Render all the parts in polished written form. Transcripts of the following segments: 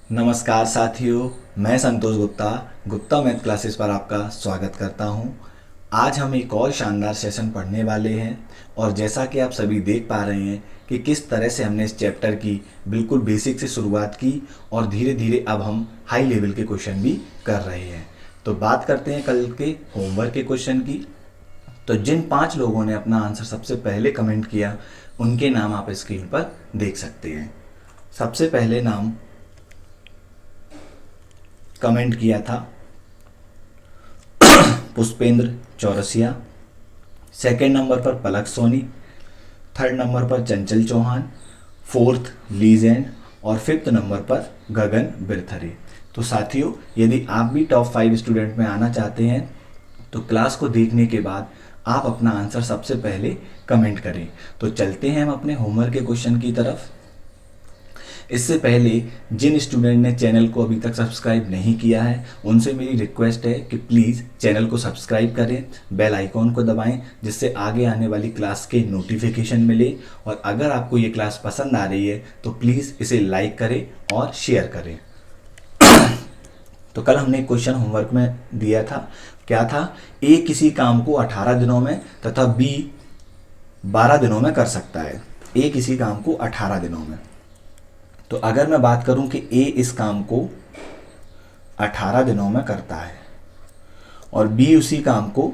नमस्कार साथियों, मैं संतोष गुप्ता मैथ क्लासेस पर आपका स्वागत करता हूं। आज हम एक और शानदार सेशन पढ़ने वाले हैं और जैसा कि आप सभी देख पा रहे हैं कि किस तरह से हमने इस चैप्टर की बिल्कुल बेसिक से शुरुआत की और धीरे धीरे अब हम हाई लेवल के क्वेश्चन भी कर रहे हैं। तो बात करते हैं कल के होमवर्क के क्वेश्चन की। तो जिन 5 लोगों ने अपना आंसर सबसे पहले कमेंट किया उनके नाम आप स्क्रीन पर देख सकते हैं। सबसे पहले नाम कमेंट किया था पुष्पेंद्र चौरसिया, सेकंड नंबर पर पलक सोनी, थर्ड नंबर पर चंचल चौहान, फोर्थ लीजेंड और फिफ्थ नंबर पर गगन बिरथरे। तो साथियों, यदि आप भी टॉप 5 स्टूडेंट में आना चाहते हैं तो क्लास को देखने के बाद आप अपना आंसर सबसे पहले कमेंट करें। तो चलते हैं हम अपने होमवर्क के क्वेश्चन की तरफ। इससे पहले जिन स्टूडेंट ने चैनल को अभी तक सब्सक्राइब नहीं किया है उनसे मेरी रिक्वेस्ट है कि प्लीज़ चैनल को सब्सक्राइब करें, बेल आइकॉन को दबाएं जिससे आगे आने वाली क्लास के नोटिफिकेशन मिले। और अगर आपको ये क्लास पसंद आ रही है तो प्लीज़ इसे लाइक करें और शेयर करें। तो कल हमने एक क्वेश्चन होमवर्क में दिया था, क्या था? ए किसी काम को 18 दिनों में तथा बी 12 दिनों में कर सकता है। ए किसी काम को 18 दिनों में, तो अगर मैं बात करूं कि ए इस काम को 18 दिनों में करता है और बी उसी काम को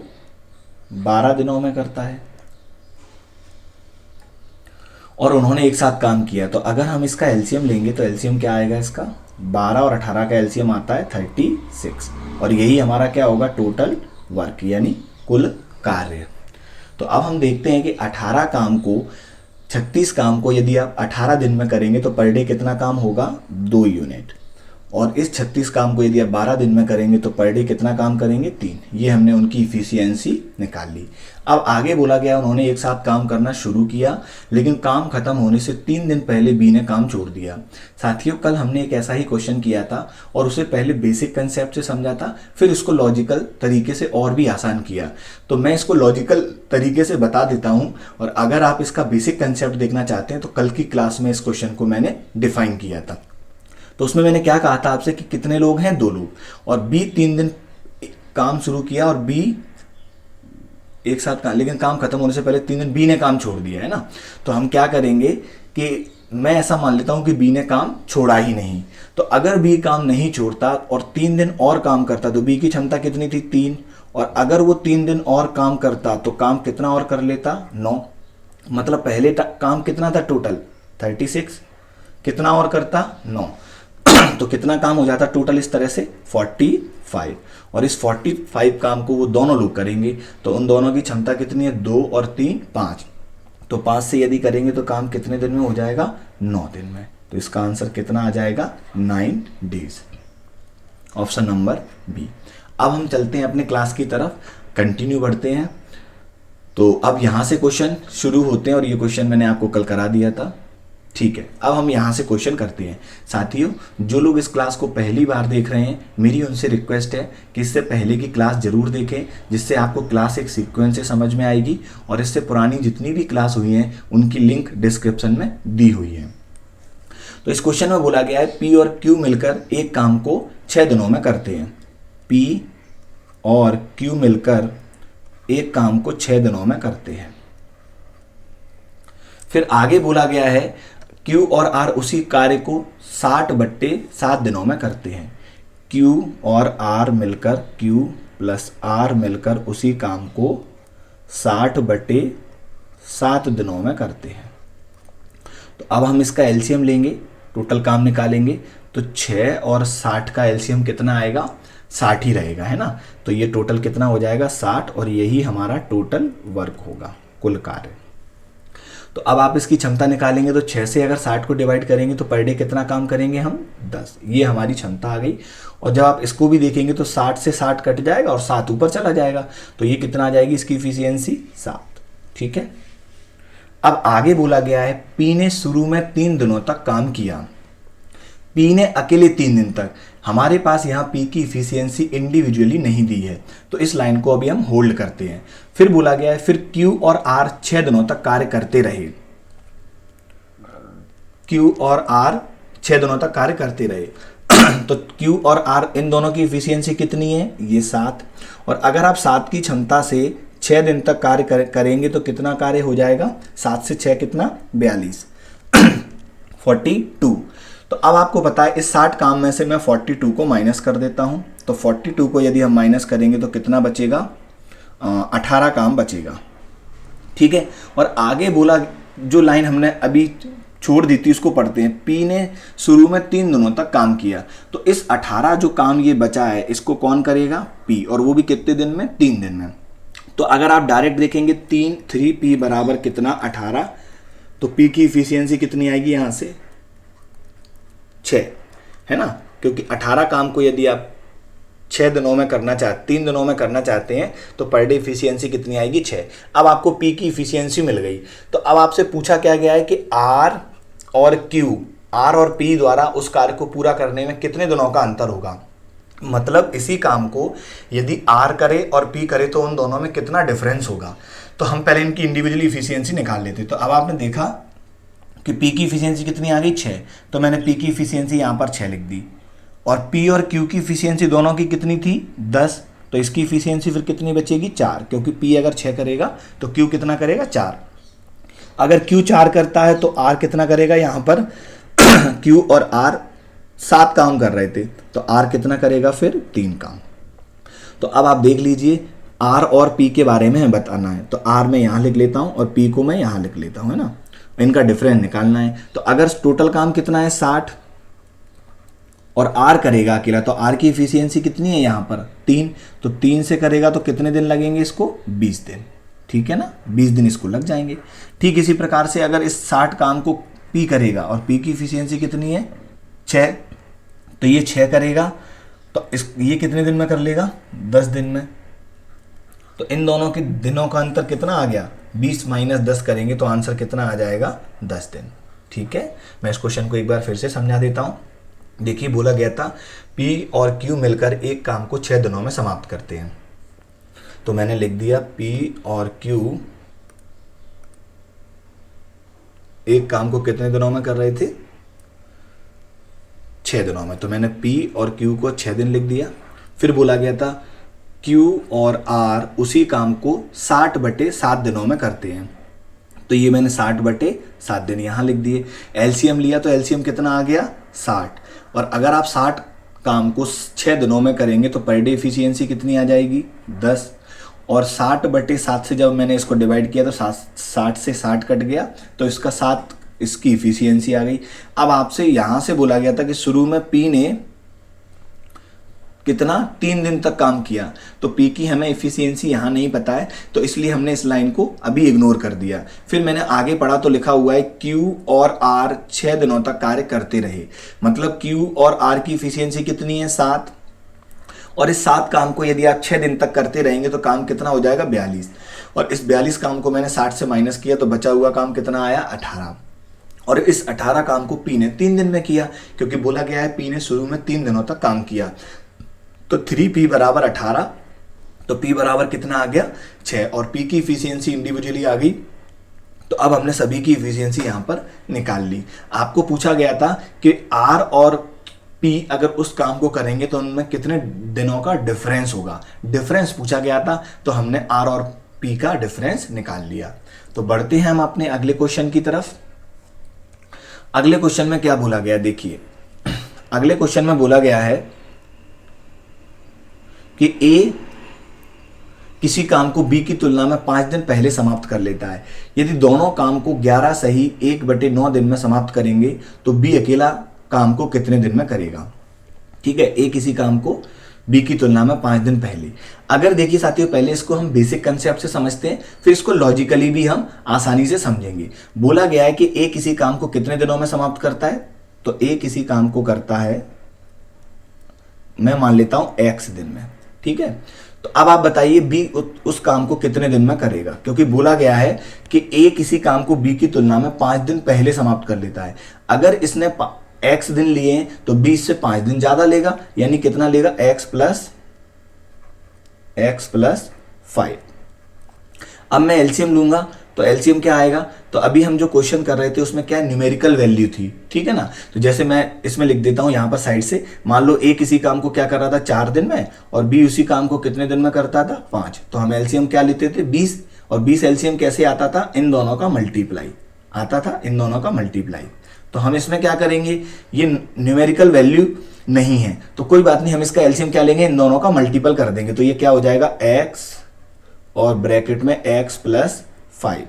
12 दिनों में करता है और उन्होंने एक साथ काम किया, तो अगर हम इसका एलसीएम लेंगे तो एलसीएम क्या आएगा? इसका 12 और 18 का एलसीएम आता है 36 और यही हमारा क्या होगा? टोटल वर्क यानी कुल कार्य। तो अब हम देखते हैं कि 18 काम को 36 काम को यदि आप 18 दिन में करेंगे तो पर डे कितना काम होगा? 2 यूनिट। और इस 36 काम को यदि आप 12 दिन में करेंगे तो पर डे कितना काम करेंगे? 3। ये हमने उनकी इफिशियंसी निकाल ली। अब आगे बोला गया उन्होंने एक साथ काम करना शुरू किया लेकिन काम खत्म होने से 3 दिन पहले बी ने काम छोड़ दिया। साथियों, कल हमने एक ऐसा ही क्वेश्चन किया था और उसे पहले बेसिक कंसेप्ट से समझा था, फिर इसको लॉजिकल तरीके से और भी आसान किया। तो मैं इसको लॉजिकल तरीके से बता देता हूं और अगर आप इसका बेसिक कंसेप्ट देखना चाहते हैं तो कल की क्लास में इस क्वेश्चन को मैंने डिफाइन किया था। तो उसमें मैंने क्या कहा था आपसे कि कितने लोग हैं? 2 लोग, और बी 3 दिन काम शुरू किया और बी एक साथ काम, लेकिन काम खत्म होने से पहले 3 दिन बी ने काम छोड़ दिया है ना। तो हम क्या करेंगे कि मैं ऐसा मान लेता हूं कि बी ने काम छोड़ा ही नहीं। तो अगर बी काम नहीं छोड़ता और 3 दिन और काम करता तो बी की क्षमता कितनी थी? 3। और अगर वो 3 दिन और काम करता तो काम कितना और कर लेता? 9। मतलब पहले काम कितना था टोटल? 36। कितना और करता? 9। तो कितना काम हो जाता टोटल इस तरह से? 45। और इस 45 काम को वो दोनों लोग करेंगे तो उन दोनों की क्षमता कितनी है? 2 और 3 5। तो 5 से यदि करेंगे तो काम कितने दिन में हो जाएगा? 9 दिन में। तो इसका आंसर कितना आ जाएगा? 9 डेज। Option number B. अब हम चलते हैं अपने क्लास की तरफ, कंटिन्यू बढ़ते हैं। तो अब यहां से क्वेश्चन शुरू होते हैं और ये क्वेश्चन मैंने आपको कल करा दिया था, ठीक है। अब हम यहाँ से क्वेश्चन करते हैं। साथियों, जो लोग इस क्लास को पहली बार देख रहे हैं मेरी उनसे रिक्वेस्ट है कि इससे पहले की क्लास जरूर देखें जिससे आपको क्लास एक सीक्वेंस से समझ में आएगी और इससे पुरानी जितनी भी क्लास हुई हैं उनकी लिंक डिस्क्रिप्शन में दी हुई है। तो इस क्वेश्चन में बोला गया है पी और क्यू मिलकर एक काम को 6 दिनों में करते हैं। पी और क्यू मिलकर एक काम को 6 दिनों में करते हैं। फिर आगे बोला गया है Q और R उसी कार्य को 60/7 दिनों में करते हैं। Q और R मिलकर, Q प्लस R मिलकर उसी काम को 60/7 दिनों में करते हैं। तो अब हम इसका एलसीएम लेंगे, टोटल काम निकालेंगे तो 6 और 60 का एलसीएम कितना आएगा? 60 ही रहेगा, है ना। तो ये टोटल कितना हो जाएगा? 60 और यही हमारा टोटल वर्क होगा, कुल कार्य। तो अब आप इसकी क्षमता निकालेंगे तो 6 से अगर 60 को डिवाइड करेंगे तो पर डे कितना काम करेंगे हम? 10। ये हमारी क्षमता आ गई। और जब आप इसको भी देखेंगे तो 60 से 60 कट जाएगा और 7 ऊपर चला जाएगा तो ये कितना आ जाएगी इसकी इफिशियंसी? 7। ठीक है। अब आगे बोला गया है पी ने शुरू में 3 दिनों तक काम किया। पी ने अकेले 3 दिन तक, हमारे पास यहाँ पी की इफिशियंसी इंडिविजुअली नहीं दी है तो इस लाइन को अभी हम होल्ड करते हैं। फिर बोला गया है फिर क्यू और आर 6 दिनों तक कार्य करते रहे। क्यू और आर 6 दिनों तक कार्य करते रहे तो Q और R इन दोनों की इफिशियंसी कितनी है, ये 7। और अगर आप 7 की क्षमता से 6 दिन तक कार्य करेंगे तो कितना कार्य हो जाएगा, 7 से 6 कितना, 42, 42। तो अब आपको पता है इस 60 काम में से मैं 42 को माइनस कर देता हूं। तो 42 को यदि हम माइनस करेंगे तो कितना बचेगा, 18 काम बचेगा। ठीक है, और आगे बोला जो लाइन हमने अभी छोड़ दी थी उसको पढ़ते हैं। P ने शुरू में 3 दिनों तक काम किया, तो इस 18 जो काम ये बचा है इसको कौन करेगा, P, और वो भी कितने दिन में, 3 दिन में। तो अगर आप डायरेक्ट देखेंगे 3P बराबर कितना, 18, तो P की इफिशियंसी कितनी आएगी यहाँ से, 6, है ना, क्योंकि 18 काम को यदि आप 6 दिनों में करना चाहते, 3 दिनों में करना चाहते हैं तो पर डे इफिशियंसी कितनी आएगी, 6। अब आपको P की इफिशियंसी मिल गई। तो अब आपसे पूछा क्या गया है कि R और P द्वारा उस कार्य को पूरा करने में कितने दिनों का अंतर होगा। मतलब इसी काम को यदि R करे और P करे तो उन दोनों में कितना डिफरेंस होगा। तो हम पहले इनकी इंडिविजुअली इफिशियंसी निकाल लेते। तो अब आपने देखा कि P की इफिशियंसी कितनी आ गई, 6। तो मैंने P की इफिशियंसी यहाँ पर 6 लिख दी। और P और Q की इफिशियंसी दोनों की कितनी थी, 10। तो इसकी इफिशियंसी फिर कितनी बचेगी, 4, क्योंकि P अगर 6 करेगा तो Q कितना करेगा, 4। अगर Q 4 करता है तो R कितना करेगा, यहाँ पर Q और R 7 काम कर रहे थे तो R कितना करेगा, फिर 3 काम। तो अब आप देख लीजिए R और P के बारे में बताना है, तो R मैं यहाँ लिख लेता हूँ और P को मैं यहाँ लिख लेता हूँ, है ना, इनका डिफरेंस निकालना है। तो अगर टोटल काम कितना है, 60, और R करेगा अकेला, तो R की इफिशियंसी कितनी है यहाँ पर, 3। तो 3 से करेगा तो कितने दिन लगेंगे इसको, 20 दिन। ठीक है ना, 20 दिन इसको लग जाएंगे। ठीक इसी प्रकार से अगर इस 60 काम को P करेगा और P की इफिशियंसी कितनी है, 6, तो ये 6 करेगा तो ये कितने दिन में कर लेगा, 10 दिन में। तो इन दोनों के दिनों का अंतर कितना आ गया, 20 माइनस 10 करेंगे तो आंसर कितना आ जाएगा, 10 दिन। ठीक है, मैं इस क्वेश्चन को एक बार फिर से समझा देता हूँ। देखिए बोला गया था P और Q मिलकर एक काम को 6 दिनों में समाप्त करते हैं। तो मैंने लिख दिया P और Q एक काम को कितने दिनों में कर रहे थे, 6 दिनों में। तो मैंने P और Q को 6 दिन लिख दिया। फिर बोला गया था Q और R उसी काम को 60/7 दिनों में करते हैं। तो ये मैंने 60/7 दिन यहाँ लिख दिए। एलसीएम लिया तो एलसीएम कितना आ गया, 60। और अगर आप 60 काम को 6 दिनों में करेंगे तो पर डे इफिशियंसी कितनी आ जाएगी, 10। और 60/7 से जब मैंने इसको डिवाइड किया तो 60 से 60 कट गया, तो इसका 7 इसकी इफिशियंसी आ गई। अब आपसे यहाँ से बोला गया था कि शुरू में P ने कितना, 3 दिन तक काम किया, तो P की हमें इफिशियंसी यहाँ नहीं पता है, तो इसलिए हमने इस लाइन को अभी इग्नोर कर दिया। फिर मैंने आगे पढ़ा तो लिखा हुआ है Q और R 6 दिनों तक कार्य करते रहे। मतलब Q और R की इफिशियंसी कितनी है, 7। और इस 7 काम को यदि आप 6 दिन तक करते रहेंगे तो काम कितना हो जाएगा, 42। और इस 42 काम को मैंने 60 से माइनस किया तो बचा हुआ काम कितना आया, 18। और इस 18 काम को P ने 3 दिन में किया, क्योंकि बोला गया है P ने शुरू में 3 दिनों तक काम किया। तो 3P बराबर 18, तो P बराबर कितना आ गया, 6। और P की इफिशियंसी इंडिविजुअली आ गई। तो अब हमने सभी की इफिशियंसी यहाँ पर निकाल ली। आपको पूछा गया था कि R और P अगर उस काम को करेंगे तो उनमें कितने दिनों का डिफरेंस होगा, डिफरेंस पूछा गया था, तो हमने R और P का डिफरेंस निकाल लिया। तो बढ़ते हैं हम अपने अगले क्वेश्चन की तरफ। अगले क्वेश्चन में क्या बोला गया, देखिए अगले क्वेश्चन में बोला गया है कि A किसी काम को B की तुलना में 5 दिन पहले समाप्त कर लेता है। यदि दोनों काम को 11 सही 1/9 दिन में समाप्त करेंगे तो B अकेला काम को कितने दिन में करेगा। ठीक है, A किसी काम को B की तुलना में 5 दिन पहले। अगर देखिए साथियों, पहले इसको हम बेसिक कंसेप्ट से समझते हैं, फिर इसको लॉजिकली भी हम आसानी से समझेंगे। बोला गया है कि A किसी काम को कितने दिनों में समाप्त करता है, तो A किसी काम को करता है, मैं मान लेता हूं X दिन में। ठीक है, तो अब आप बताइए B उस काम को कितने दिन में करेगा, क्योंकि बोला गया है कि A किसी काम को B की तुलना में 5 दिन पहले समाप्त कर लेता है। अगर इसने X दिन लिए तो B इससे 5 दिन ज्यादा लेगा, यानी कितना लेगा, X प्लस 5। अब मैं एलसीएम लूंगा तो एलसीएम क्या आएगा, तो अभी हम जो क्वेश्चन कर रहे थे उसमें क्या न्यूमेरिकल वैल्यू थी, ठीक है ना। तो जैसे मैं इसमें लिख देता हूं यहां पर साइड से, मान लो ए किसी काम को क्या कर रहा था 4 दिन में और बी उसी काम को कितने दिन में करता था 5, तो हम एलसीएम क्या लेते थे 20, और 20 एलसीएम कैसे आता था, इन दोनों का मल्टीप्लाई आता था, इन दोनों का मल्टीप्लाई। तो हम इसमें क्या करेंगे, ये न्यूमेरिकल वैल्यू नहीं है तो कोई बात नहीं, हम इसका एलसीएम क्या लेंगे, इन दोनों का मल्टीपल कर देंगे। तो ये क्या हो जाएगा x और ब्रैकेट में x प्लस 5,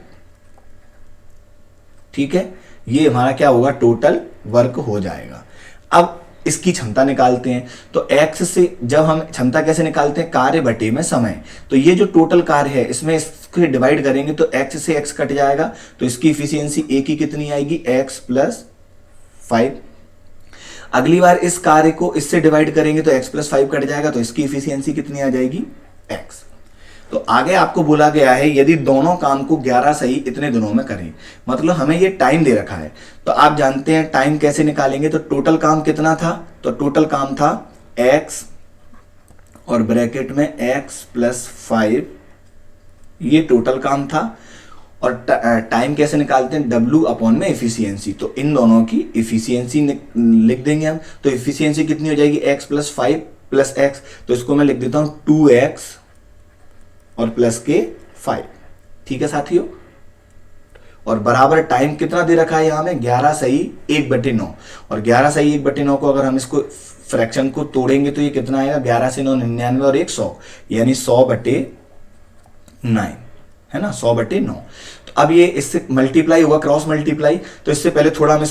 ठीक है। ये हमारा क्या होगा, टोटल वर्क हो जाएगा। अब इसकी क्षमता निकालते हैं, तो x से जब हम क्षमता कैसे निकालते हैं, कार्य बटे में समय। तो ये जो टोटल कार्य है इसमें इसको डिवाइड करेंगे तो x से x कट जाएगा, तो इसकी इफिशियंसी a की कितनी आएगी, x प्लस 5। अगली बार इस कार्य को इससे डिवाइड करेंगे तो x प्लस 5 कट जाएगा, तो इसकी इफिशियंसी कितनी आ जाएगी, x। तो आगे आपको बोला गया है यदि दोनों काम को 11 सही इतने दिनों में करें, मतलब हमें ये टाइम दे रखा है। तो आप जानते हैं टाइम कैसे निकालेंगे, तो टोटल काम कितना था, तो टोटल काम था x और ब्रैकेट में x प्लस 5, ये टोटल काम था। और टाइम कैसे निकालते हैं, W अपॉन में एफिशिएंसी, तो इन दोनों की एफिशिएंसी लिख देंगे हम। तो एफिशिएंसी कितनी हो जाएगी, x प्लस 5 प्लस x, तो इसको मैं लिख देता हूं 2x और प्लस के 5, ठीक है साथियों। और बराबर टाइम कितना दे रखा है यहाँ में, 11 सही 1/9, और 11 सही 1/9 को अगर हम इसको फ्रैक्शन को तोड़ेंगे तो ये कितना आएगा, 11 से 9 99 और 1 100, यानी 100/9 है ना, 100/9। तो अब ये इससे मल्टीप्लाई होगा, क्रॉस मल्टीप्लाई। तो इससे पहले थोड़ा मैं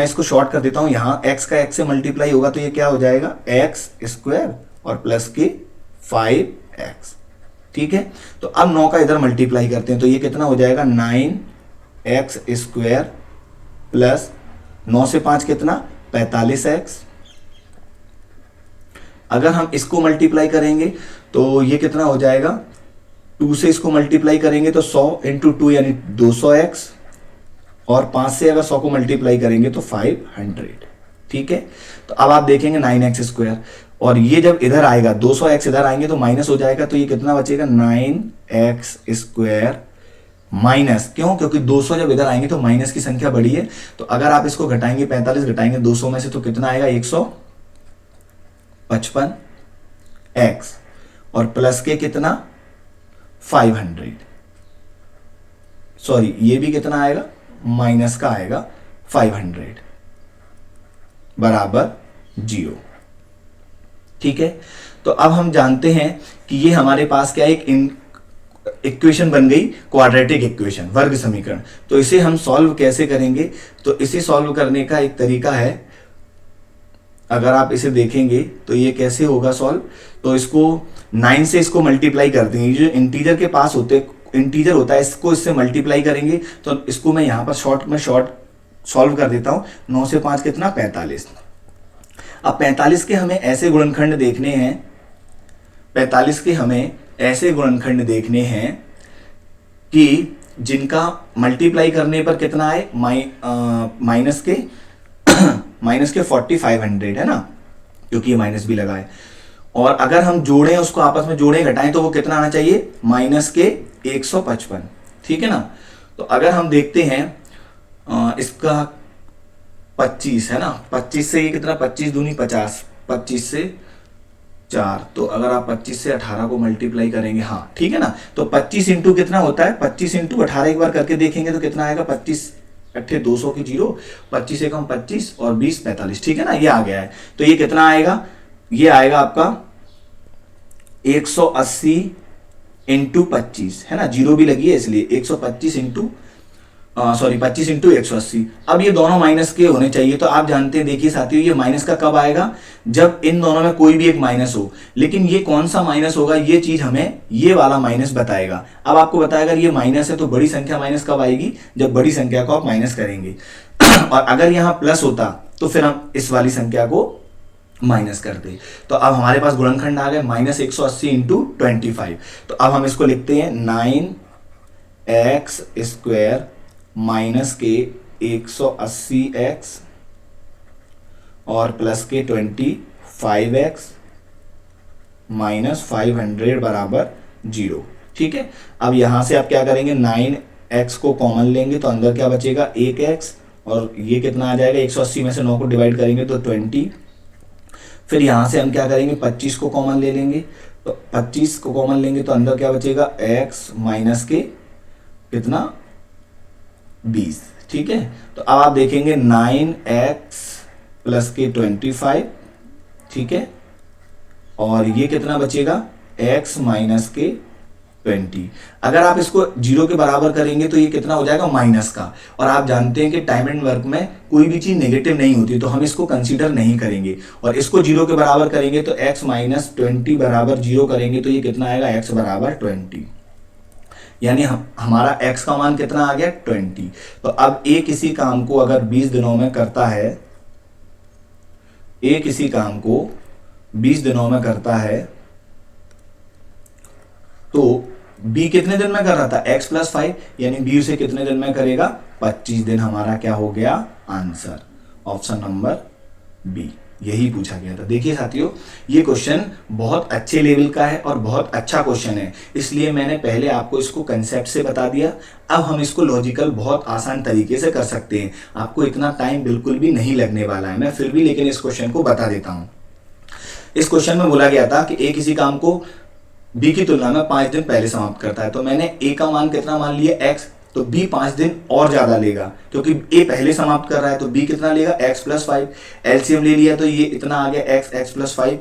इसको शॉर्ट कर देता हूं, यहाँ x का x से मल्टीप्लाई होगा तो ये क्या हो जाएगा, x² और प्लस के 5x, ठीक है। तो अब 9 का इधर मल्टीप्लाई करते हैं तो ये कितना हो जाएगा, 9x² प्लस 9 से 5 कितना, 45x। अगर हम इसको मल्टीप्लाई करेंगे तो ये कितना हो जाएगा, 2 से इसको मल्टीप्लाई करेंगे तो 100 इंटू 2 यानी 200x, और 5 से अगर 100 को मल्टीप्लाई करेंगे तो 500, ठीक है। तो अब आप देखेंगे 9x², और ये जब इधर आएगा 200x इधर आएंगे तो माइनस हो जाएगा, तो ये कितना बचेगा, 9x² माइनस, क्यों, क्योंकि 200 जब इधर आएंगे तो माइनस की संख्या बड़ी है। तो अगर आप इसको घटाएंगे, 45 घटाएंगे 200 में से तो कितना आएगा, 155x, और प्लस के कितना 500, सॉरी ये भी कितना आएगा, माइनस का आएगा 500 बराबर 0, ठीक है। तो अब हम जानते हैं कि ये हमारे पास क्या एक इक्वेशन बन गई, क्वाड्रेटिक इक्वेशन, वर्ग समीकरण। तो इसे हम सॉल्व कैसे करेंगे, तो इसे सॉल्व करने का एक तरीका है, अगर आप इसे देखेंगे तो ये कैसे होगा सॉल्व, तो इसको 9 से इसको मल्टीप्लाई कर देंगे, जो इंटीजर के पास इंटीजर होता है इसको इससे मल्टीप्लाई करेंगे। तो इसको मैं यहाँ पर शॉर्ट सॉल्व कर देता हूँ, 9 से 5 कितना, 45। अब 45 के हमें ऐसे गुणनखंड देखने हैं, 45 के हमें ऐसे गुणनखंड देखने हैं कि जिनका मल्टीप्लाई करने पर कितना आए, माइनस के 4500 है ना, क्योंकि ये माइनस भी लगा है। और अगर हम जोड़ें, उसको आपस में जोड़ें घटाएं तो वो कितना आना चाहिए, माइनस के 155, ठीक है ना। तो अगर हम देखते हैं इसका 25 है ना, 25 से ये कितना, 25 दूनी 50, 25 से 4, तो अगर आप 25 से 18 को मल्टीप्लाई करेंगे, हाँ ठीक है ना, तो 25 इंटू कितना होता है, 25 इंटू 18 एक बार करके देखेंगे तो कितना आएगा, 25 अट्ठे 200 की 0, 25 से कम 25 और 20 45, ठीक है ना, ये आ गया है। तो ये कितना आएगा, ये आएगा आपका 180 इंटू 25 है ना, 0 भी लगी है इसलिए 125 इंटू 25 इंटू 180। अब ये दोनों माइनस के होने चाहिए। तो आप जानते हैं, देखिए साथियों, ये माइनस का कब आएगा, जब इन दोनों में कोई भी एक माइनस हो। लेकिन ये कौन सा माइनस होगा, ये चीज हमें ये वाला माइनस बताएगा। अब आपको बताएगा ये माइनस है तो बड़ी संख्या माइनस कब आएगी, जब बड़ी संख्या को आप माइनस करेंगे। और अगर यहाँ प्लस होता तो फिर हम इस वाली संख्या को माइनस करते। तो अब हमारे पास गुणनखंड आ गए -180 इंटू 25। तो अब हम इसको लिखते हैं 9x² माइनस के 180x और प्लस के 25x माइनस 500 बराबर 0। ठीक है, अब यहां से आप क्या करेंगे, 9 x को कॉमन लेंगे तो अंदर क्या बचेगा, 1x, और ये कितना आ जाएगा, 180 में से 9 को डिवाइड करेंगे तो 20। फिर यहाँ से हम क्या करेंगे, 25 को कॉमन ले लेंगे, तो 25 को कॉमन लेंगे तो अंदर क्या बचेगा, x माइनस के कितना, 20। ठीक है, तो अब आप देखेंगे 9x प्लस के 25, ठीक है, और ये कितना बचेगा, x माइनस के 20। अगर आप इसको 0 के बराबर करेंगे तो ये कितना हो जाएगा, माइनस का, और आप जानते हैं कि टाइम एंड वर्क में कोई भी चीज नेगेटिव नहीं होती, तो हम इसको कंसीडर नहीं करेंगे, और इसको 0 के बराबर करेंगे तो x माइनस 20 बराबर 0 करेंगे तो ये कितना आएगा, x बराबर 20, यानी हमारा x का मान कितना आ गया, 20। तो अब a किसी काम को अगर 20 दिनों में करता है, a किसी काम को 20 दिनों में करता है, तो b कितने दिन में कर रहा था, x प्लस 5, यानी b उसे कितने दिन में करेगा, 25 दिन। हमारा क्या हो गया आंसर, ऑप्शन नंबर बी, यही पूछा गया था। देखिए साथियों, ये क्वेश्चन बहुत अच्छे लेवल का है और बहुत अच्छा क्वेश्चन है, इसलिए मैंने पहले आपको इसको कंसेप्ट से बता दिया। अब हम इसको लॉजिकल बहुत आसान तरीके से कर सकते हैं, आपको इतना टाइम बिल्कुल भी नहीं लगने वाला है, मैं फिर भी लेकिन इस क्वेश्चन को बता देता हूं। इस क्वेश्चन में बोला गया था कि ए किसी काम को बी की तुलना में 5 दिन पहले समाप्त करता है, तो मैंने ए का मान कितना मान लिया, x, तो b 5 दिन और ज्यादा लेगा, क्योंकि a पहले समाप्त कर रहा है, तो b कितना लेगा, x प्लस 5। एलसीएम ले लिया तो ये इतना आ गया, x प्लस 5,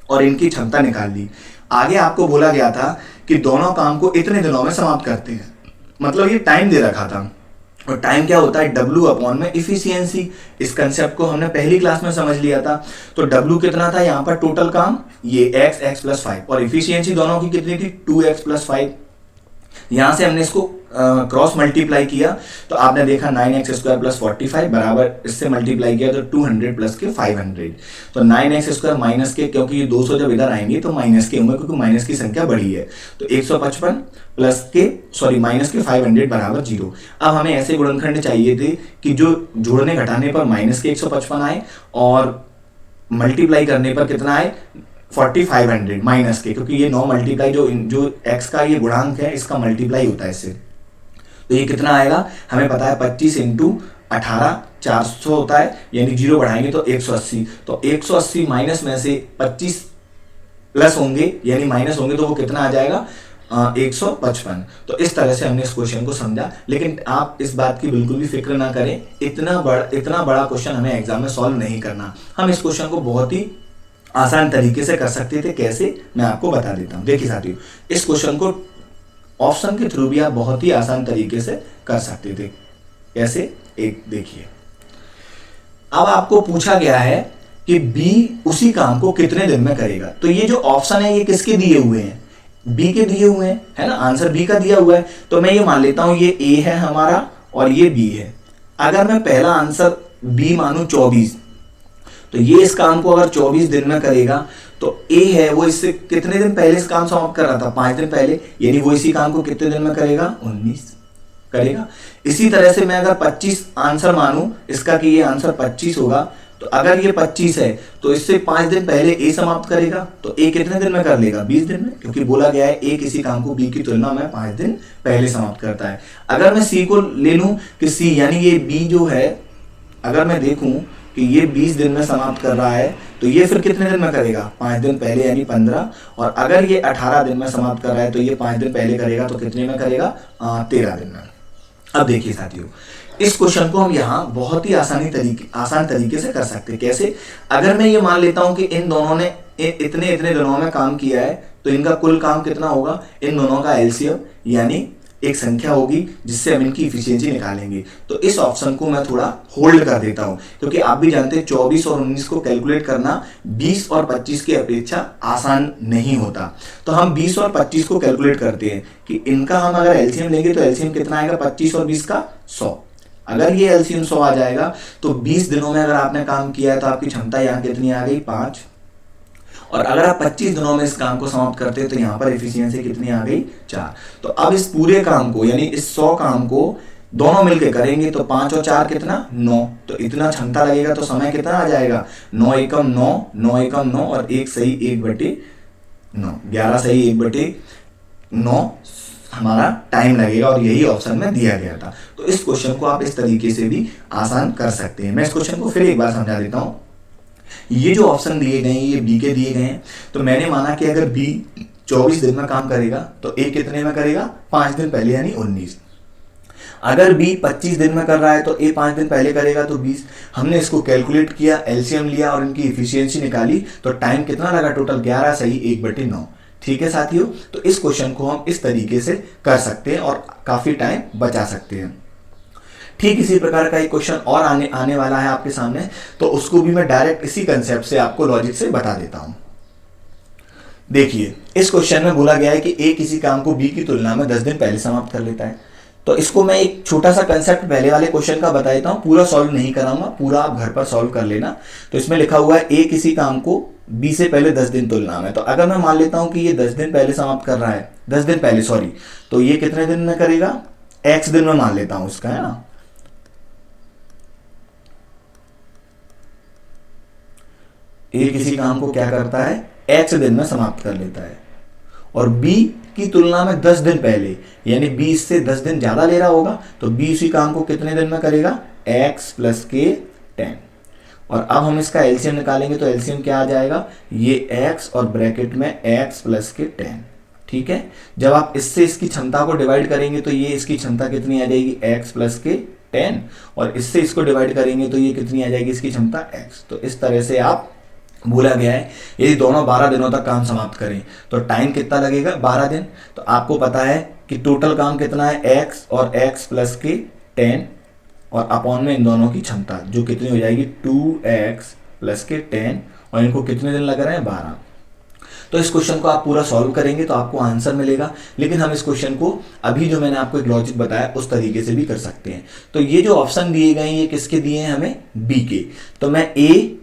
और इनकी क्षमता निकाल ली। आगे आपको बोला गया था कि दोनों काम को इतने दिनों में समाप्त करते हैं, मतलब ये टाइम दे रखा था, और टाइम क्या होता है, W अपॉन में इफिशियंसी। इस कंसेप्ट को हमने पहली क्लास में समझ लिया था। तो W कितना था यहाँ पर, टोटल काम ये x प्लस 5, और इफिशियंसी दोनों की कितनी थी, 2x प्लस 5। यहां से हमने इसको क्रॉस मल्टीप्लाई किया तो आपने देखा 9x स्क्वायर प्लस 45 बराबर, इससे मल्टीप्लाई किया तो 200 प्लस के 500। तो 9x स्क्वायर माइनस के, क्योंकि ये 200 जब इधर आएंगे तो माइनस के होंगे, क्योंकि माइनस की संख्या बड़ी है, तो 155 प्लस के माइनस के 500 बराबर 0। अब हमें ऐसे गुणनखंड चाहिए थे कि जो जोड़ने घटाने पर माइनस के 155 आए और मल्टीप्लाई करने पर कितना आए, 4500 माइनस के, क्योंकि ये 9 मल्टीप्लाई जो x का ये गुणांक है इसका मल्टीप्लाई होता है इससे, तो ये कितना आएगा, हमें पता है 25 इंटू 18 400 होता है, यानी 0 बढ़ाएंगे तो 180, तो 180 माइनस में से 25 प्लस होंगे यानी माइनस होंगे, तो वो कितना आ जाएगा, 155। तो इस तरह से हमने इस क्वेश्चन को समझा, लेकिन आप इस बात की बिल्कुल भी फिक्र ना करें, इतना बड़ा क्वेश्चन हमें एग्जाम में सॉल्व नहीं करना। हम इस क्वेश्चन को बहुत ही आसान तरीके से कर सकते थे। कैसे, मैं आपको बता देता हूं। देखिए साथियों, इस क्वेश्चन को ऑप्शन के थ्रू भी आप बहुत ही आसान तरीके से कर सकते थे। कैसे, एक देखिए, अब आपको पूछा गया है कि बी उसी काम को कितने दिन में करेगा। तो ये जो ऑप्शन है ये किसके दिए हुए हैं, बी के दिए हुए हैं, है ना, आंसर बी का दिया हुआ है। तो मैं ये मान लेता हूं ये ए है हमारा और ये बी है। अगर मैं पहला आंसर बी मानूं 24, तो ये इस काम को अगर 24 दिन में करेगा, तो ए है वो इससे कितने दिन पहले इस काम समाप्त कर रहा था, 5 दिन पहले, यानी वो इसी काम को कितने दिन में करेगा, 19 करेगा। इसी तरह से मैं अगर 25 आंसर मानूं इसका कि ये आंसर 25 होगा, तो अगर ये 25 है तो इससे 5 दिन पहले ए समाप्त करेगा, तो ए कितने दिन में कर लेगा, 20 दिन में, क्योंकि बोला गया है ए किसी काम को बी की तुलना में 5 दिन पहले समाप्त करता है। अगर मैं सी को ले लूं कि सी यानी ये बी जो है, अगर मैं देखूं कि ये 20 दिन में समाप्त कर रहा है, तो ये फिर कितने दिन में करेगा, 5 दिन पहले यानी 15, और अगर ये 18 दिन में समाप्त कर रहा है तो ये 5 दिन पहले करेगा, तो कितने में करेगा, 13 दिन में। अब देखिए साथियों, इस क्वेश्चन को हम यहाँ बहुत ही आसान तरीके से कर सकते हैं। कैसे, अगर मैं ये मान लेता हूं कि इन दोनों ने इतने दिनों में काम किया है, तो इनका कुल काम कितना होगा, इन दोनों का एलसीएम यानी एक संख्या होगी जिससे हम इनकी इफिशियंसी निकालेंगे। तो इस ऑप्शन को मैं थोड़ा होल्ड कर देता हूं, क्योंकि आप भी जानते हैं 24 और 19 को कैलकुलेट करना 20 और 25 की अपेक्षा आसान नहीं होता। तो हम 20 और 25 को कैलकुलेट करते हैं कि इनका हम अगर एलसीएम लेंगे तो एलसीएम कितना आएगा, 25 और 20 का 100। अगर ये एलसीएम 100 आ जाएगा तो 20 दिनों में अगर आपने काम किया है तो आपकी क्षमता यहाँ कितनी आ गई, 5, और अगर आप 25 दिनों में इस काम को समाप्त करते हैं तो यहाँ पर एफिशिएंसी कितनी आ गई, 4। तो अब इस पूरे काम को यानी इस 100 काम को दोनों मिलकर करेंगे तो 5 और 4 कितना, 9, तो इतना क्षमता लगेगा, तो समय कितना आ जाएगा, 9 एकम 9, 9 एकम 9 और 1 सही 1/9, 11 सही 1/9, हमारा टाइम लगेगा, और यही ऑप्शन में दिया गया था। तो इस क्वेश्चन को आप इस तरीके से भी आसान कर सकते हैं। मैं इस क्वेश्चन को फिर एक बार समझा देता हूँ। ये जो ऑप्शन दिए गए हैं ये बी के दिए गए हैं, तो मैंने माना कि अगर बी 24 दिन में काम करेगा तो ए कितने में करेगा, 5 दिन पहले यानी 19। अगर बी 25 दिन में कर रहा है तो ए 5 दिन पहले करेगा तो 20। हमने इसको कैलकुलेट किया, एलसीएम लिया और इनकी इफिशियंसी निकाली, तो टाइम कितना लगा टोटल, 11 सही 1/9। ठीक है साथियों, तो इस क्वेश्चन को हम इस तरीके से कर सकते हैं और काफी टाइम बचा सकते हैं। ठीक इसी प्रकार का एक क्वेश्चन और आने वाला है आपके सामने, तो उसको भी मैं डायरेक्ट इसी कंसेप्ट से आपको लॉजिक से बता देता हूं। देखिए, इस क्वेश्चन में बोला गया है कि ए किसी काम को बी की तुलना में 10 दिन पहले समाप्त कर लेता है। तो इसको मैं एक छोटा सा कंसेप्ट पहले वाले क्वेश्चन का बता देता हूं, पूरा सॉल्व नहीं कराऊंगा, पूरा आप घर पर सॉल्व कर लेना। तो इसमें लिखा हुआ है ए किसी काम को बी से पहले 10 दिन तुलना में। तो अगर मैं मान लेता हूं कि ये 10 दिन पहले समाप्त कर रहा है, 10 दिन पहले सॉरी, तो ये कितने दिन में करेगा, एक्स दिन में मान लेता हूं इसका, है ना। ए किसी काम को क्या करता है, एक्स दिन में समाप्त कर लेता है, और बी की तुलना में 10 दिन पहले, यानी बी इससे 10 दिन ज्यादा ले रहा होगा, तो बी उसी काम को कितने दिन में करेगा, x प्लस के 10। और अब हम इसका एलसीएम निकालेंगे, तो एलसीएम क्या आ जाएगा, ये x और ब्रैकेट में x प्लस के 10। ठीक है, जब आप इससे इसकी क्षमता को डिवाइड करेंगे तो ये इसकी क्षमता कितनी आ जाएगी, x प्लस के 10, और इससे इसको डिवाइड करेंगे तो ये कितनी आ जाएगी इसकी क्षमता x। तो इस तरह से आप बोला गया है यदि दोनों 12 दिनों तक काम समाप्त करें तो टाइम कितना लगेगा, 12 दिन। तो आपको पता है कि टोटल काम कितना है, x और x प्लस के 10 और अपॉन में इन दोनों की क्षमता जो कितनी हो जाएगी 2x प्लस के 10, और इनको कितने दिन लग रहे हैं, 12। तो इस क्वेश्चन को आप पूरा सॉल्व करेंगे तो आपको आंसर मिलेगा, लेकिन हम इस क्वेश्चन को अभी जो मैंने आपको एक लॉजिक बताया उस तरीके से भी कर सकते हैं। तो ये जो ऑप्शन दिए गए हैं ये किसके दिए हैं, हमें बी के। तो मैं ए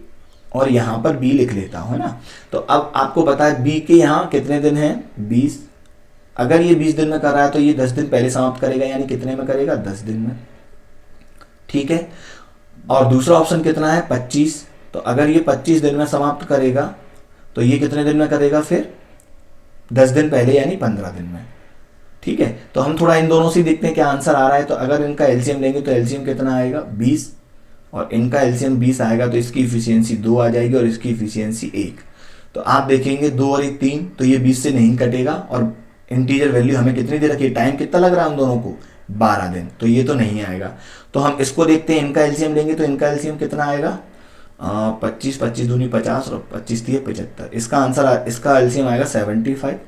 और यहां पर बी लिख लेता हूं, है ना। तो अब आपको पता है बी के यहां कितने दिन हैं, 20। अगर ये 20 दिन में कर रहा है तो ये 10 दिन पहले समाप्त करेगा, यानी कितने में करेगा, 10 दिन में। ठीक है, और दूसरा ऑप्शन कितना है, 25। तो अगर ये 25 दिन में समाप्त करेगा तो ये कितने दिन में करेगा, फिर 10 दिन पहले यानी 15 दिन में। ठीक है, तो हम थोड़ा इन दोनों से देखते हैं क्या आंसर आ रहा है। तो अगर इनका एलसीएम लेंगे तो एलसीएम कितना आएगा, 20, और इनका एलसीएम 20 आएगा, तो इसकी इफिशियंसी 2 आ जाएगी और इसकी इफिशियंसी 1। तो आप देखेंगे 2 और 1 3, तो ये 20 से नहीं कटेगा, और इंटीजर वैल्यू हमें कितनी दे रखी है, टाइम कितना लग रहा है उन दोनों को, 12 दिन, तो ये तो नहीं आएगा। तो हम इसको देखते हैं, इनका एलसीएम लेंगे तो इनका एलसीएम कितना आएगा, 25 25 दूनी 50 और 25 दिए 75। इसका आंसर, इसका एलसीएम आएगा 75।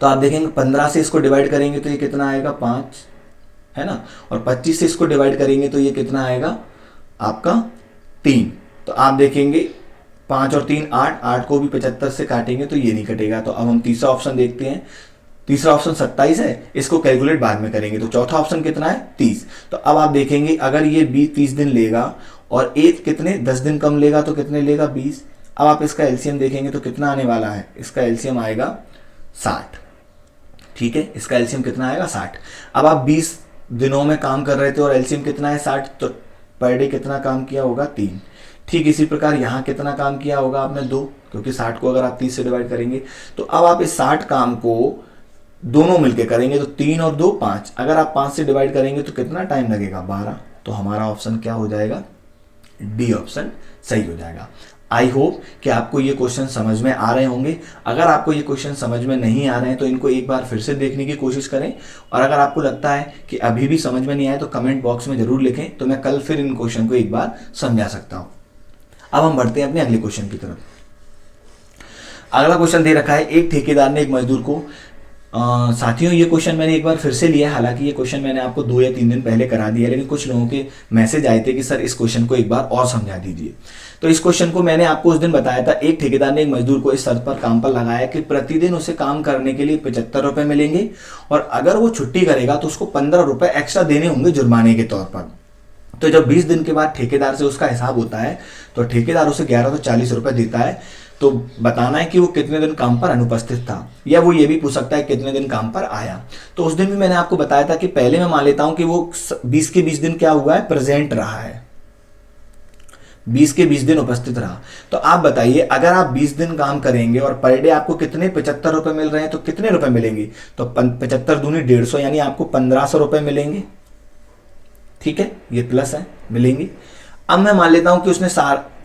तो आप देखेंगे 15 से इसको डिवाइड करेंगे तो ये कितना आएगा, 5, है ना, और 25 से इसको डिवाइड करेंगे तो ये कितना आएगा आपका, 3। तो आप देखेंगे 5 और 3 8, 8 को भी 75 से काटेंगे तो ये नहीं कटेगा। तो अब हम तीसरा ऑप्शन देखते हैं, तीसरा ऑप्शन 27 है, इसको कैलकुलेट बाद में करेंगे। तो चौथा ऑप्शन कितना है, 30। तो अब आप देखेंगे अगर ये बी 30 दिन लेगा और ए कितने 10 दिन कम लेगा तो कितने लेगा, 20। अब आप इसका एलसीएम देखेंगे तो कितना आने वाला है, इसका एलसीएम आएगा 60। ठीक है, इसका एलसीएम कितना आएगा, 60। अब आप 20 दिनों में काम कर रहे थे और एलसीएम कितना है 60, तो पर डे कितना काम किया होगा, 3। ठीक इसी प्रकार यहाँ कितना काम किया होगा आपने, 2, क्योंकि 60 को अगर आप 30 से डिवाइड करेंगे तो अब आप इस 60 काम को दोनों मिलके करेंगे तो 3 और 2 5। अगर आप 5 से डिवाइड करेंगे तो कितना टाइम लगेगा, 12। तो हमारा ऑप्शन क्या हो जाएगा, डी ऑप्शन सही हो जाएगा। आई होप कि आपको ये क्वेश्चन समझ में आ रहे होंगे। अगर आपको ये क्वेश्चन समझ में नहीं आ रहे हैं तो इनको एक बार फिर से देखने की कोशिश करें, और अगर आपको लगता है कि अभी भी समझ में नहीं आया तो कमेंट बॉक्स में जरूर लिखें, तो मैं कल फिर इन क्वेश्चन को एक बार समझा सकता हूं। अब हम बढ़ते हैं अपने अगले क्वेश्चन की तरफ। अगला क्वेश्चन दे रखा है, एक ठेकेदार ने एक मजदूर को, साथियों ये क्वेश्चन मैंने एक बार फिर से लिया, हालांकि ये क्वेश्चन मैंने आपको 2 या 3 दिन पहले करा दिया, लेकिन कुछ लोगों के मैसेज आए थे कि सर इस क्वेश्चन को एक बार और समझा दीजिए। तो इस क्वेश्चन को मैंने आपको उस दिन बताया था, एक ठेकेदार ने एक मजदूर को इस शर्त पर काम पर लगाया कि प्रतिदिन उसे काम करने के लिए 75 रुपए मिलेंगे, और अगर वो छुट्टी करेगा तो उसको 15 रुपए एक्स्ट्रा देने होंगे जुर्माने के तौर पर। तो जब 20 दिन के बाद ठेकेदार से उसका हिसाब होता है तो ठेकेदार उसे 1140 रुपए देता है। तो बताना है कि वो कितने दिन काम पर अनुपस्थित था, या वो ये भी पूछ सकता है कितने दिन काम पर आया। तो उस दिन भी मैंने आपको बताया था कि पहले मैं मान लेता हूं कि वो 20 के 20 दिन क्या हुआ है, प्रेजेंट रहा है। 20 के 20 दिन उपस्थित रहा। तो आप बताइए, अगर आप 20 दिन काम करेंगे और पर डे आपको कितने 75 रुपए मिल रहे हैं, तो कितने रुपए मिलेंगे? तो 75 दूनी 150, यानी आपको 1500 रुपए मिलेंगे। ठीक है, ये प्लस है, मिलेंगे। अब मैं मान लेता हूं कि उसने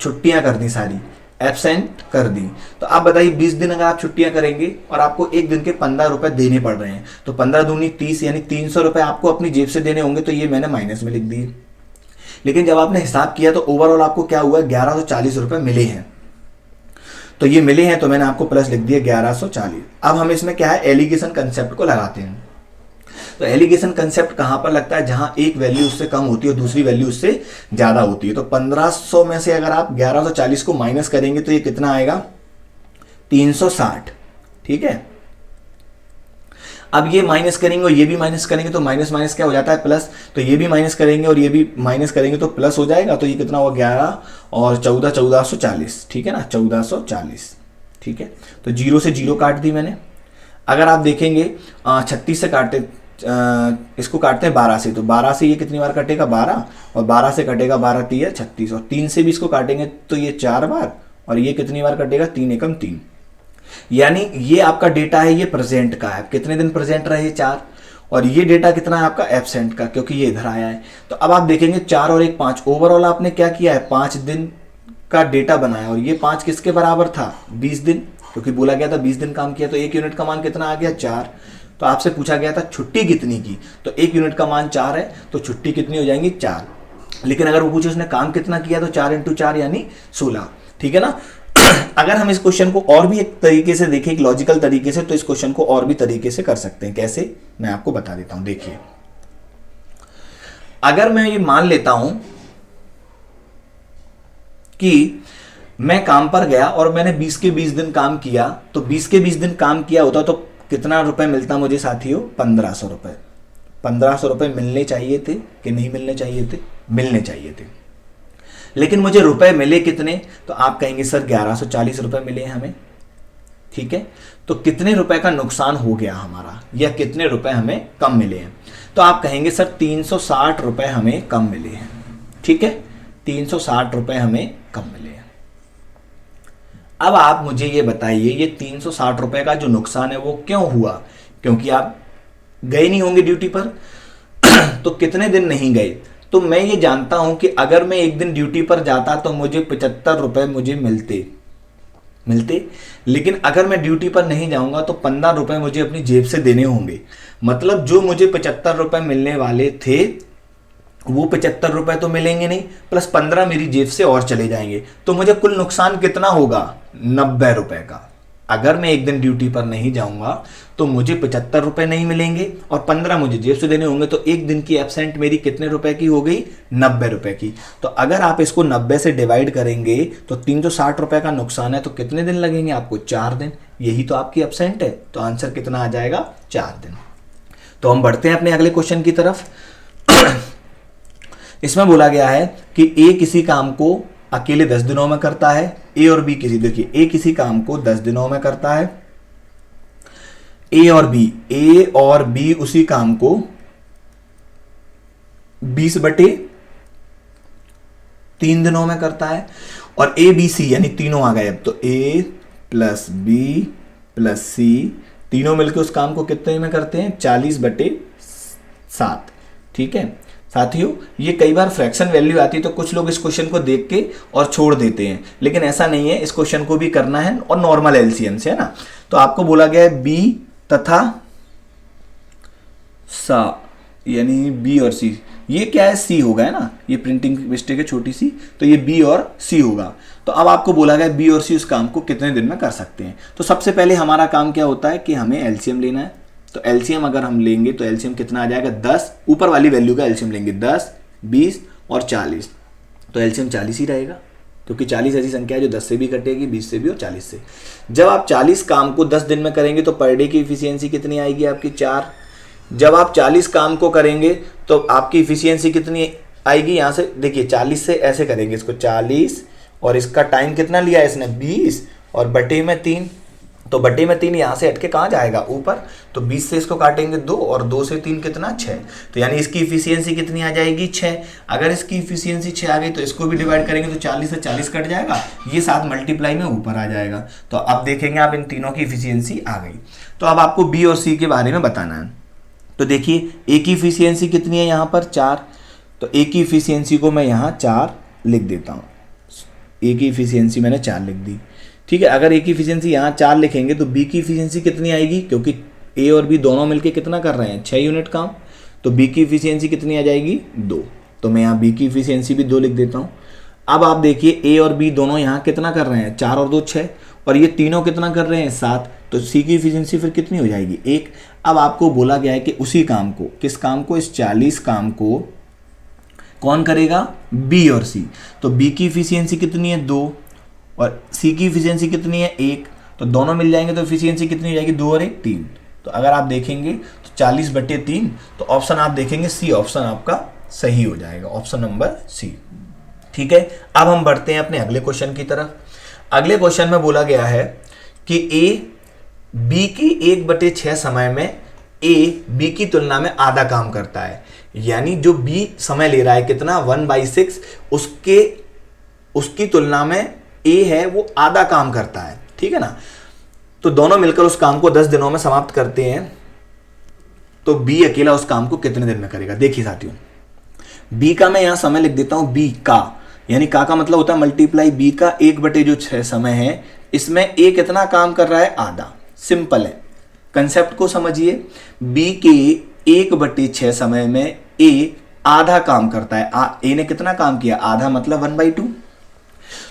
छुट्टियां कर दी, सारी एब्सेंट कर दी। तो आप बताइए 20 दिन अगर आप छुट्टियां करेंगे और आपको एक दिन के 15 रुपए देने पड़ रहे हैं, तो 15 दूनी 30, यानी 300 रुपए आपको अपनी जेब से देने होंगे। तो ये मैंने माइनस में लिख दिए। लेकिन जब आपने हिसाब किया तो ओवरऑल आपको क्या हुआ, 1140 रुपए मिले हैं। तो ये मिले हैं, तो मैंने आपको प्लस लिख दिया 1140। अब हम इसमें क्या है, एलिगेशन कंसेप्ट को लगाते हैं। तो एलिगेशन कंसेप्ट कहां पर लगता है, जहां एक वैल्यू उससे कम होती है और दूसरी वैल्यू उससे ज्यादा होती है। तो 1500 में से अगर आप 1140 को माइनस करेंगे तो ये कितना आएगा, 360। ठीक है, अब ये माइनस करेंगे और ये भी माइनस करेंगे तो माइनस माइनस क्या हो जाता है, प्लस। तो ये भी माइनस करेंगे और ये भी माइनस करेंगे तो प्लस हो जाएगा। तो ये कितना हुआ, 11 और 14, 1440। ठीक है ना, 1440। ठीक है, तो 0 से 0 काट दी मैंने। अगर आप देखेंगे 36 से काटते, इसको काटते हैं 12 से, तो 12 से ये कितनी बार कटेगा, 12, और 12 से कटेगा 12 3 36, और 3 से भी इसको काटेंगे तो ये 4 बार, और ये कितनी बार कटेगा, 3 एकम 3। यानी ये आपका डेटा है, ये प्रेजेंट का है, कितने दिन प्रेजेंट रहे, 4। और ये डेटा कितना है आपका, एब्सेंट का, क्योंकि ये इधर आया है। तो अब आप देखेंगे 4 और 1 5, ओवरऑल आपने क्या किया है, 5 दिन का डेटा बनाया। और ये 5 किसके बराबर था, 20 दिन, क्योंकि बोला गया था 20 दिन काम किया। तो 1 यूनिट का मान कितना आ गया, 4। तो आपसे पूछा गया था छुट्टी कितनी की, तो 1 यूनिट का मान 4 है, तो छुट्टी कितनी हो जाएंगी, 4। लेकिन अगर वो पूछे उसने काम कितना किया, तो 4 × 4 यानी 16। ठीक है ना। अगर हम इस क्वेश्चन को और भी एक तरीके से देखें, एक लॉजिकल तरीके से, तो इस क्वेश्चन को और भी तरीके से कर सकते हैं। कैसे, मैं आपको बता देता हूं। देखिए, अगर मैं ये मान लेता हूं कि मैं काम पर गया और मैंने 20 के 20 दिन काम किया, तो 20 के 20 दिन काम किया होता तो कितना रुपए मिलता मुझे साथियों, 1500 रुपए। 1500 रुपए मिलने चाहिए थे कि नहीं मिलने चाहिए थे, मिलने चाहिए थे। लेकिन मुझे रुपए मिले कितने, तो आप कहेंगे सर 1140 रुपए मिले हमें। ठीक है, तो कितने रुपए का नुकसान हो गया हमारा, या कितने रुपए हमें कम मिले हैं, तो आप कहेंगे सर 360 रुपए हमें कम मिले हैं। ठीक है, 360 रुपए हमें कम मिले हैं। अब आप मुझे ये बताइए, ये 360 रुपए का जो नुकसान है वो क्यों हुआ, क्योंकि आप गए नहीं होंगे ड्यूटी पर। तो कितने दिन नहीं गए, तो मैं ये जानता हूं कि अगर मैं एक दिन ड्यूटी पर जाता तो मुझे 75 रुपए मुझे मिलते। लेकिन अगर मैं ड्यूटी पर नहीं जाऊंगा तो 15 रुपए मुझे अपनी जेब से देने होंगे। मतलब जो मुझे 75 रुपए मिलने वाले थे वो 75 रुपए तो मिलेंगे नहीं, प्लस 15 मेरी जेब से और चले जाएंगे। तो मुझे कुल नुकसान कितना होगा, 90 रुपए का। अगर मैं एक दिन ड्यूटी पर नहीं जाऊंगा तो मुझे 75 रुपए नहीं मिलेंगे और 15 मुझे जेब से देने होंगे। तो एक दिन की एब्सेंट मेरी कितने रुपए की हो गई, 90 रुपए की। तो अगर आप इसको 90 से डिवाइड करेंगे तो 360 रुपए का नुकसान है, तो कितने दिन लगेंगे आपको, 4 दिन। यही तो आपकी एब्सेंट है, तो आंसर कितना आ जाएगा, 4 दिन। तो हम बढ़ते हैं अपने अगले क्वेश्चन की तरफ। इसमें बोला गया है कि ए किसी काम को अकेले 10 दिनों में करता है, ए और बी किसी, देखिए ए किसी काम को 10 दिनों में करता है, ए और बी उसी काम को 20/3 दिनों में करता है। और ए बी सी यानी तीनों आ गए अब, तो ए प्लस बी प्लस सी तीनों मिलकर उस काम को कितने में करते हैं, 40/7। ठीक है साथियों, ये कई बार फ्रैक्शन वैल्यू आती है तो कुछ लोग इस क्वेश्चन को देख के और छोड़ देते हैं, लेकिन ऐसा नहीं है, इस क्वेश्चन को भी करना है और नॉर्मल एलसीएम से, है ना। तो आपको बोला गया है बी तथा सा, यानी बी और सी। ये क्या है, सी होगा, है ना, ये प्रिंटिंग मिस्टेक है छोटी सी, तो ये बी और सी होगा। तो अब आपको बोला गया बी और सी उस काम को कितने दिन में कर सकते हैं। तो सबसे पहले हमारा काम क्या होता है कि हमें एलसीएम लेना है। तो एलसीएम अगर हम लेंगे तो एलसीएम कितना आ जाएगा, 10, ऊपर वाली वैल्यू का एलसीएम लेंगे, 10, 20 और 40। तो एलसीएम 40 ही रहेगा, क्योंकि 40 ऐसी संख्या है जो 10 से भी कटेगी, 20 से भी और 40 से। जब आप 40 काम को 10 दिन में करेंगे तो पर डे की इफिशियंसी कितनी आएगी आपकी, 4। जब आप 40 काम को करेंगे तो आपकी इफिशियंसी कितनी आएगी, यहाँ से देखिए 40 से ऐसे करेंगे इसको, 40 और इसका टाइम कितना लिया है इसने, 20 और बटे में 3, तो बट्टे में 3 यहाँ से हट के कहाँ जाएगा, ऊपर। तो 20 से इसको काटेंगे 2 और 2 से 3 कितना 6। तो यानी इसकी इफिशियंसी कितनी आ जाएगी 6। अगर इसकी इफिशियंसी 6 आ गई तो इसको भी डिवाइड करेंगे तो 40 से 40 कट जाएगा, ये 7 मल्टीप्लाई में ऊपर आ जाएगा। तो अब देखेंगे आप इन तीनों की इफिशियंसी आ गई। तो अब आपको बी और सी के बारे में बताना है। तो देखिए ए की इफिशियंसी कितनी है यहाँ पर 4, तो ए की इफिशियंसी को मैं यहाँ 4 लिख देता हूँ। ए की इफिशियंसी मैंने 4 लिख दी, ठीक है। अगर ए की इफिशियंसी यहाँ 4 लिखेंगे तो बी की इफिशियंसी कितनी आएगी, क्योंकि ए और बी दोनों मिलके कितना कर रहे हैं 6 यूनिट काम, तो बी की इफिशियंसी कितनी आ जाएगी 2। तो मैं यहाँ बी की इफिशियंसी भी 2 लिख देता हूँ। अब आप देखिए ए और बी दोनों यहाँ कितना कर रहे हैं 4 और 2 6, और ये तीनों कितना कर रहे हैं 7, तो सी की इफिशियंसी फिर कितनी हो जाएगी 1। अब आपको बोला गया है कि उसी काम को, किस काम को, इस 40 काम को कौन करेगा, बी और सी। तो बी की इफिशियंसी कितनी है 2 और सी की इफिशियंसी कितनी है 1, तो दोनों मिल जाएंगे तो इफिशियंसी कितनी हो जाएगी 2 और 1 3। तो अगर आप देखेंगे तो 40/3, तो ऑप्शन आप देखेंगे सी ऑप्शन आपका सही हो जाएगा, ऑप्शन नंबर सी, ठीक है। अब हम बढ़ते हैं अपने अगले क्वेश्चन की तरफ। अगले क्वेश्चन में बोला गया है कि ए बी की 1/6 समय में ए बी की तुलना में आधा काम करता है, यानी जो बी समय ले रहा है कितना 1/6, उसकी तुलना में ए है वो आधा काम करता है, ठीक है ना। तो दोनों मिलकर उस काम को 10 दिनों में समाप्त करते हैं, तो बी अकेला उस काम को कितने दिन में करेगा। देखिए साथियों, बी का मैं यहां समय लिख देता हूं बी का, यानी का मतलब होता है मल्टीप्लाई बी का 1/6 समय है, इसमें ए कितना काम कर रहा है आधा। सिंपल है, कंसेप्ट को समझिए। बी के 1/6 समय में ए आधा काम करता है, ए ने कितना काम किया आधा, मतलब 1/2।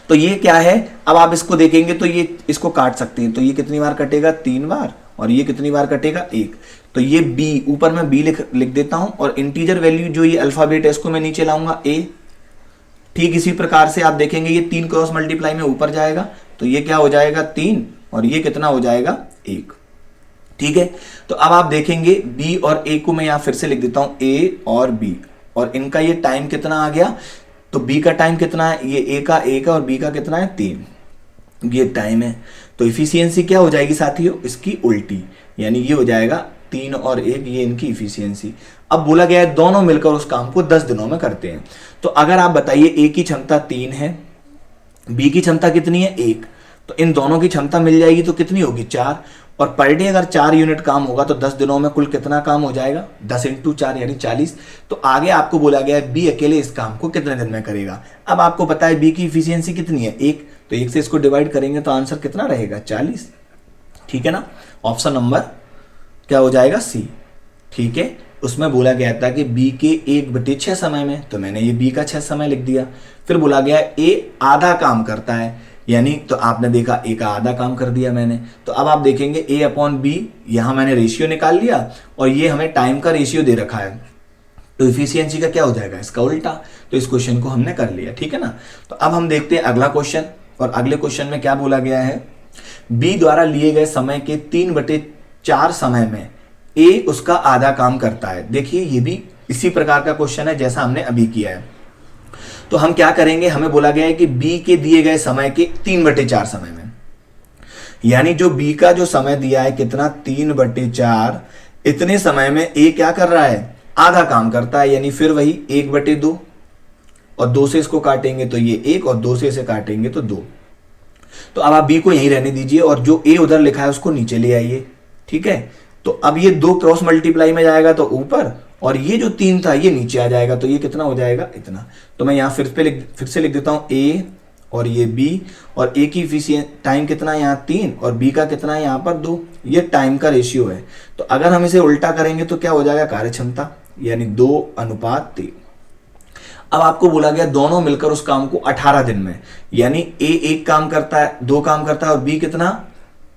तो ये क्या है, अब आप इसको देखेंगे तो ये इसको काट सकते हैं, तो ये कितनी बार कटेगा 3 बार, और ये कितनी बार कटेगा 1। तो ये बी, ऊपर मैं बी लिख देता हूं, और इंटीजर वैल्यू जो ये अल्फाबेट है इसको मैं नीचे लाऊंगा ए। ठीक इसी प्रकार से आप देखेंगे ये 3 क्रॉस मल्टीप्लाई में ऊपर जाएगा, तो ये क्या हो जाएगा 3, और ये कितना हो जाएगा 1, ठीक है। तो अब आप देखेंगे बी और ए को मैं यहां फिर से लिख देता हूं ए और बी, और इनका ये टाइम कितना आ गया, तो बी का टाइम कितना है, ये ए का 1 और बी का कितना है 3, ये टाइम है। तो इफिशियंसी क्या हो जाएगी साथियों, इसकी उल्टी, यानी ये हो जाएगा 3 और 1, ये इनकी इफिशियंसी। अब बोला गया है दोनों मिलकर उस काम को 10 दिनों में करते हैं। तो अगर आप बताइए ए की क्षमता 3 है, बी की क्षमता कितनी है 1, तो इन दोनों की क्षमता मिल जाएगी तो कितनी होगी 4, और पर डे अगर 4 यूनिट काम होगा तो 10 दिनों में कुल कितना काम हो जाएगा 10 × 4 यानी 40। तो आगे आपको बोला गया है बी अकेले इस काम को कितने दिन में करेगा। अब आपको पता है बी की इफिशियंसी कितनी है 1, तो 1 से इसको डिवाइड करेंगे तो आंसर कितना रहेगा 40, ठीक है ना। ऑप्शन नंबर क्या हो जाएगा सी, ठीक है। उसमें बोला गया था कि बी के 1/6 समय में, तो मैंने ये बी का 6 समय लिख दिया। फिर बोला गया ए आधा काम करता है, यानी तो आपने देखा ए का आधा काम कर दिया मैंने। तो अब आप देखेंगे A/B, यहां मैंने रेशियो निकाल लिया, और ये हमें टाइम का रेशियो दे रखा है, तो इफिशियंसी का क्या हो जाएगा इसका उल्टा। तो इस क्वेश्चन को हमने कर लिया, ठीक है ना। तो अब हम देखते हैं अगला क्वेश्चन, और अगले क्वेश्चन में क्या बोला गया है, बी द्वारा लिए गए समय के 3/4 समय में ए उसका आधा काम करता है। देखिए ये भी इसी प्रकार का क्वेश्चन है जैसा हमने अभी किया है। तो हम क्या करेंगे, हमें बोला गया है कि बी के दिए गए समय के 3/4 समय में, यानी जो बी का जो समय दिया है कितना 3/4, इतने समय में ए क्या कर रहा है आधा काम करता है, यानी फिर वही 1/2, और 2 से इसको काटेंगे तो ये 1, और 2 से इसे काटेंगे तो 2। तो अब आप बी को यहीं रहने दीजिए, और जो ए उधर लिखा है उसको नीचे ले आइए, ठीक है। तो अब ये 2 क्रॉस मल्टीप्लाई में जाएगा तो ऊपर, और ये जो 3 था ये नीचे आ जाएगा, तो ये कितना हो जाएगा इतना। तो मैं यहाँ फिर से लिख देता हूँ ए और ये बी, और ए की इफिशियंट टाइम कितना है यहाँ 3, और बी का कितना है यहाँ पर 2, ये टाइम का रेशियो है। तो अगर हम इसे उल्टा करेंगे तो क्या हो जाएगा कार्य क्षमता, यानी 2:3। अब आपको बोला गया दोनों मिलकर उस काम को 18 दिन में, यानी ए 1 काम करता है 2 काम करता है, और बी कितना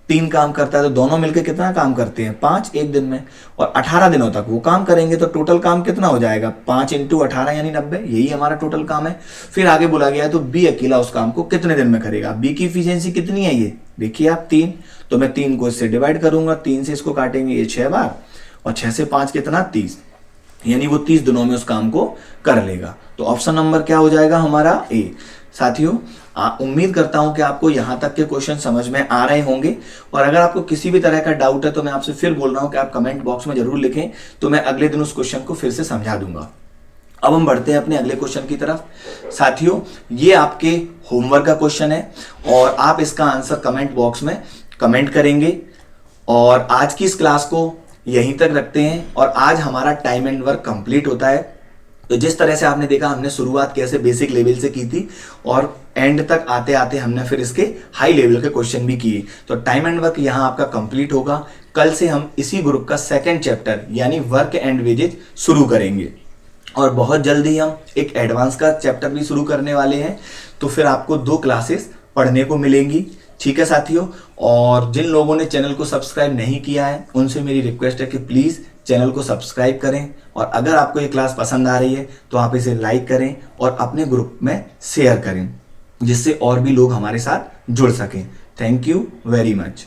3 काम करता है, तो दोनों मिलकर कितना काम करते हैं 5 एक दिन में, और 18 दिनों तक वो काम करेंगे। तो टोटल काम कितना हो जाएगा 5 × 18 यानी 90, यही हमारा टोटल काम है। फिर आगे बोला गया है तो बी अकेला उस काम को कितने दिन में करेगा। बी की इफिशियंसी कितनी है, ये देखिए आप 3, तो मैं 3 को इससे डिवाइड करूंगा, 3 से इसको काटेंगे ये 6 बार, और 6 से 5 कितना 30, यानी वो 30 दिनों में उस काम को कर लेगा। तो ऑप्शन नंबर क्या हो जाएगा हमारा ए। साथियों उम्मीद करता हूं कि आपको यहाँ तक के क्वेश्चन समझ में आ रहे होंगे, और अगर आपको किसी भी तरह का डाउट है तो मैं आपसे फिर बोल रहा हूं कि आप कमेंट बॉक्स में जरूर लिखें, तो मैं अगले दिन उस क्वेश्चन को फिर से समझा दूंगा। अब हम बढ़ते हैं अपने अगले क्वेश्चन की तरफ। साथियों, ये आपके होमवर्क का क्वेश्चन है और आप इसका आंसर कमेंट बॉक्स में कमेंट करेंगे। और आज की इस क्लास को यहीं तक रखते हैं, और आज हमारा टाइम एंड वर्क कंप्लीट होता है। तो जिस तरह से आपने देखा, हमने शुरुआत कैसे बेसिक लेवल से की थी और एंड तक आते आते हमने फिर इसके हाई लेवल के क्वेश्चन भी किए। तो टाइम एंड वर्क यहाँ आपका कंप्लीट होगा। कल से हम इसी ग्रुप का सेकंड चैप्टर यानी वर्क एंड वेजेज शुरू करेंगे, और बहुत जल्दी हम एक एडवांस का चैप्टर भी शुरू करने वाले हैं। तो फिर आपको 2 क्लासेस पढ़ने को मिलेंगी। ठीक है साथियों, और जिन लोगों ने चैनल को सब्सक्राइब नहीं किया है उनसे मेरी रिक्वेस्ट है कि प्लीज़ चैनल को सब्सक्राइब करें, और अगर आपको ये क्लास पसंद आ रही है तो आप इसे लाइक करें और अपने ग्रुप में शेयर करें, जिससे और भी लोग हमारे साथ जुड़ सकें। Thank you very much.